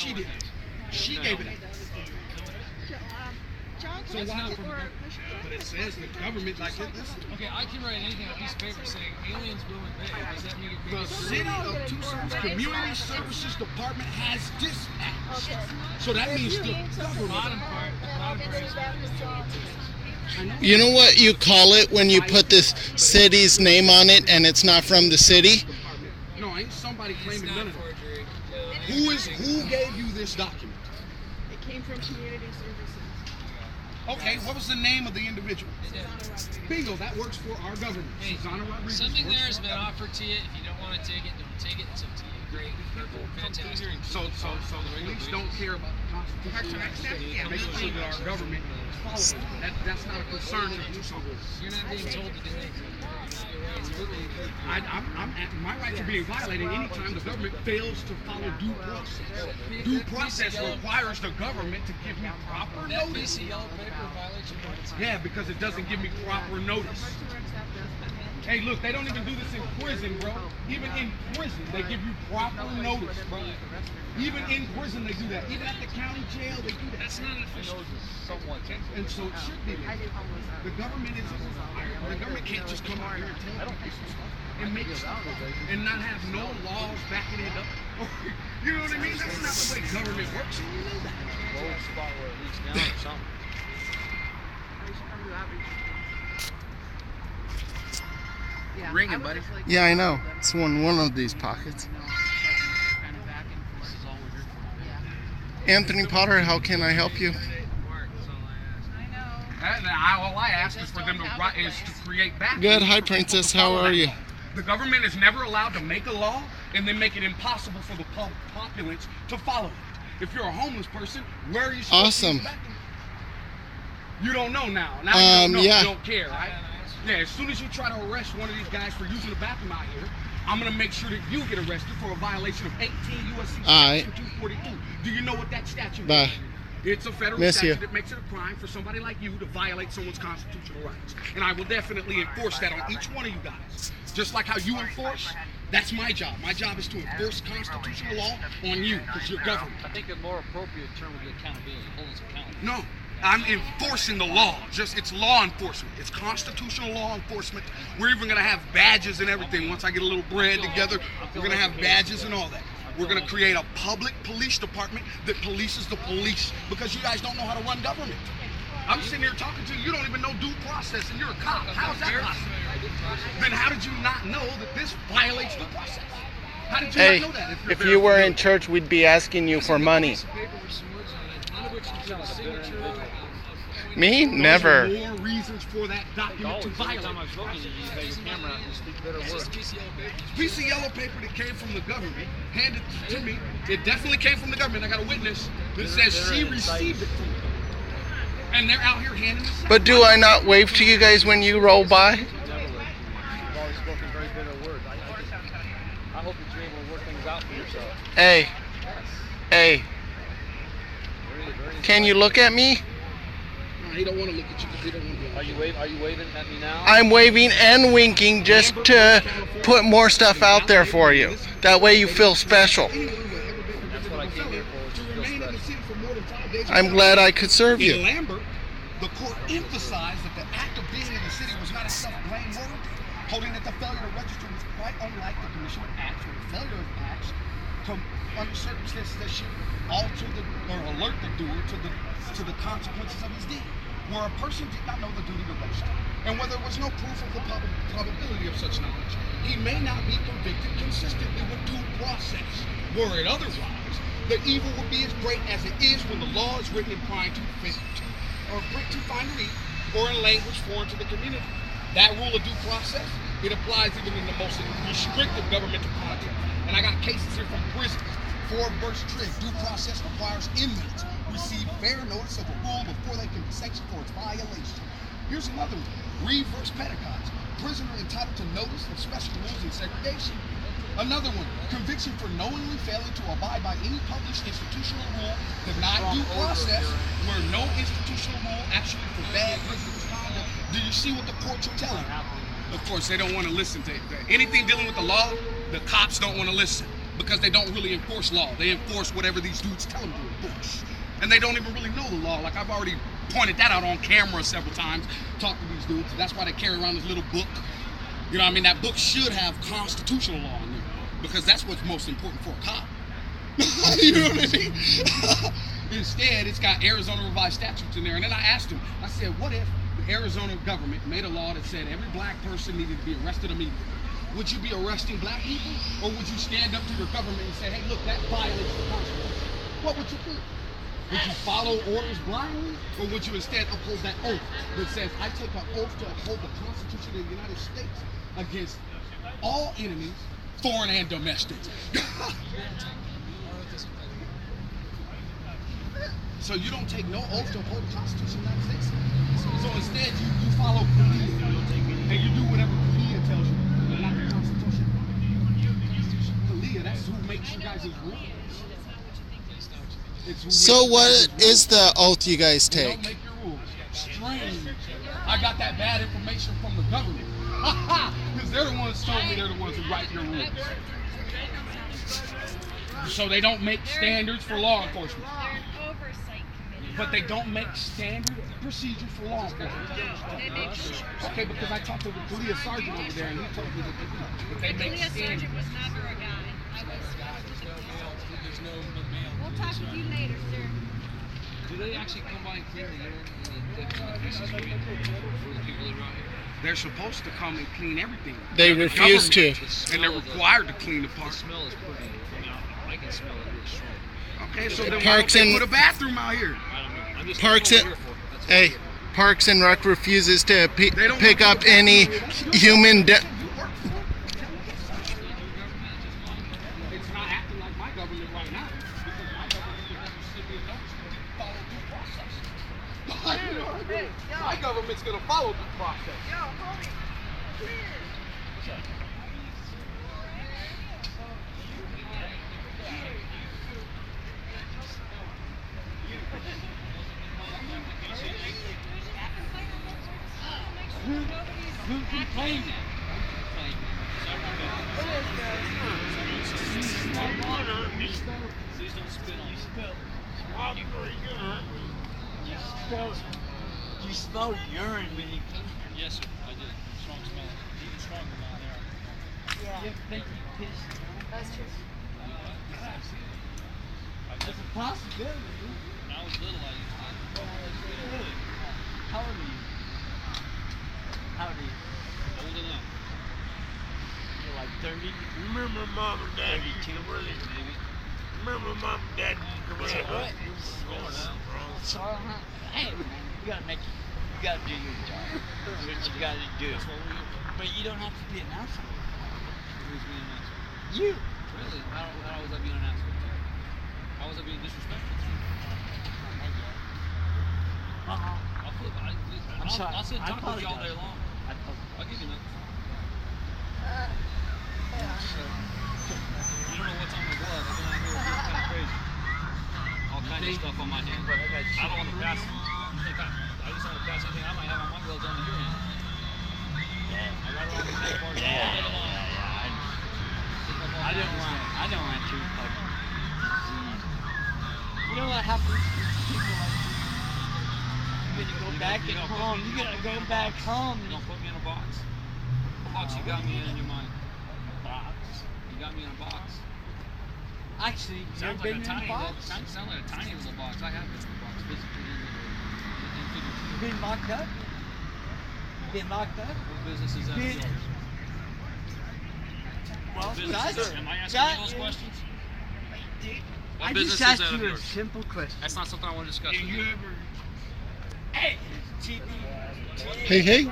She did. She gave it out. So why? But it says the government like this. Okay, I can write anything on a piece of paper saying aliens will invade. Does that mean it The city of Tucson's Community Services Department has dispatched. So that means the government. You know what you call it when you put this city's name on it and it's not from the city? No, ain't somebody claiming none of it. Who gave you this document? It came from Community Services. Okay, what was the name of the individual? Bingo, that works for our government. Hey, something there has been offered to you. If you don't want to take it, don't take it. It's up to you. Great, purple, fantastic. So the police don't care about the Constitution. Make sure that our government follows it. That's not a concern to Tucson. You're not being told to do anything. My rights are being violated anytime the government fails to follow due process. Due process requires the government to give me proper notice. Yeah, because it doesn't give me proper notice. Hey, look, they don't even do this in prison, bro. Even in prison, they give you proper notice, bro. Even in prison, they do that. Even at the county jail, they do that. That's not an official. And so it should be there. The government is the government can't just come out here and tell people some stuff and make stuff up and not have no laws backing it up. You know what I mean? That's not the way government works. And you know that. Ring it, buddy. Yeah, I know. It's one of these pockets. Anthony Potter, how can I help you? All I ask is for them to create back. Good. Hi, Princess. How are you? The government is never allowed to make a law and then make it impossible for the populace to follow it. If you're a homeless person, where are you supposed to use the bathroom? You don't know now. Now you don't know. Yeah. You don't care, right? Yeah, as soon as you try to arrest one of these guys for using the bathroom out here, I'm going to make sure that you get arrested for a violation of 18 U.S.C. Section 242. Do you know what that statute is? It's a federal statute that makes it a crime for somebody like you to violate someone's constitutional rights. And I will definitely enforce that on each one of you guys. Just like how you enforce, that's my job. My job is to enforce constitutional law on you, because you're government. I think a more appropriate term would be accountability. Hold us accountable. No. I'm enforcing the law. It's law enforcement. It's constitutional law enforcement. We're even going to have badges and everything. Once I get a little brand together, we're going to have badges and all that. We're going to create a public police department that polices the police, because you guys don't know how to run government. I'm sitting here talking to you. You don't even know due process, and you're a cop. How's that possible? Then how did you not know that this violates due process? How did you not know that? If you were in church, we'd be asking you for money. Me? Never. More reasons for that document to violate. Piece of yellow paper that came from the government, handed to me. It definitely came from the government. I got a witness that says she received it from them. And they're out here handing this out. But do I not wave to you guys when you roll by? You've always spoken very bitter words. I hope that you're able to work things out for yourself. Hey. Can you look at me? He don't want to look at you because he don't want to. Are you waving at me now? I'm waving and winking just to put more stuff out there for you. That way you feel special. That's what I came here for. To feel special. I'm glad I could serve you. In Lambert, the court emphasized that the act of being in the city was not a self-blame motive, holding that the failure to register was quite unlike the commission of acts or the failure of acts under circumstances that should alter or alert the doer to the consequences of his deed, where a person did not know the duty to register, and where there was no proof of the probability of such knowledge, he may not be convicted consistently with due process. Were it otherwise, the evil would be as great as it is when the law is written in prime to find a read, or in language foreign to the community. That rule of due process, it applies even in the most restrictive governmental context. And I got cases here from prison. For verse trig, due process requires inmates receive fair notice of a rule before they can be sanctioned for its violation. Here's another one. Read verse pedagogues. Prisoner entitled to notice of special rules and segregation. Another one. Conviction for knowingly failing to abide by any published institutional rule denied due process, where no institutional rule actually forbade prisoner's conduct. Do you see what the courts are telling? Of course, they don't want to listen to anything dealing with the law. The cops don't want to listen. because they don't really enforce law. They enforce whatever these dudes tell them to enforce. And they don't even really know the law. Like I've already pointed that out on camera several times, talked to these dudes. That's why they carry around this little book. You know what I mean? That book should have constitutional law in there because that's what's most important for a cop. You know what I mean? Instead, it's got Arizona revised statutes in there. And then I asked him, I said, what if the Arizona government made a law that said every black person needed to be arrested immediately? Would you be arresting black people? Or would you stand up to your government and say, hey, look, that violates the Constitution? What would you do? Would you follow orders blindly? Or would you instead uphold that oath that says, I take an oath to uphold the Constitution of the United States against all enemies, foreign and domestic? So you don't take no oath to uphold the Constitution of the United States? So instead you follow Kalia and you do whatever Kalia tells you, but not the Constitution. Kalia, that's who makes you guys' rules. So what is the oath you guys They take? don't make your rules. Strange. I got that bad information from the government. Because they're the ones told me they're the ones who write your rules. So they don't make standards for law enforcement. But they don't make standard procedures for law enforcement. Okay, because I talked to the Kalia sergeant over there and he told me that they do. But they make Kalia standards. sergeant was never a guy. We'll talk to you later, sir. Do they actually come by and clean the urine and the pieces for the people that are out here? They're supposed to come and clean everything. They They're the refuse to. government, and they're required to clean the The park. smell is pretty. I can smell it really strong. Okay, so then why don't Parks they and- put a bathroom out here? I don't know. I'm just Parks that's and- what I'm here for. That's what I'm Hey, here for. Parks and Rec refuses to They don't pick want up to- any human. It's not acting like my government right now. Because my government is going to send me a notice to follow due process. You know what I mean? My government's going to follow due process. Yo, homie, please. Who complained? You smell urine when you came. Yes, sir. I did. Strong smell. Even stronger down there. You think you pissed? That's true. There's a possibility. When I was little, I used to. How old are you? How old are you? Old enough. You're like 30? Remember mom and dad used to 32 really, Maybe. remember mom and dad used to really What? Slow down. Hey, man, you gotta do your job. That's what you gotta do. That's what we do. But you don't have to be an asshole. Who's being an asshole? You. Really? How was I being an asshole? How was I being disrespectful? I'll flip. I'm sorry. I'll sit and I talk with you all day apologize. long. I'll give you nothing. You don't know what's on my glove. I've been out here doing kind of crazy. All kinds of stuff on my hand. But I got I don't want to pass. I just don't want to pass anything I might have on my gloves onto your hand. I got it on the neck part. I don't want you to fucking disease. You know what happens to people like you? When you go back at home, you gotta go back home. You don't put me in a box. What box you got me in your mind? Box. You got me in a box. Actually, you've Sounds been like a in tiny a little. box. Sounds like a tiny little box. I have been in a box physically. You've been locked up. Been locked up. What business is that of Been- yours? Well, What business is that's that? Am I asking you those questions? What I business just is asked that of you a yours? simple question. That's not something I want to discuss with Did you you. ever Hey, TV. Hey, hey.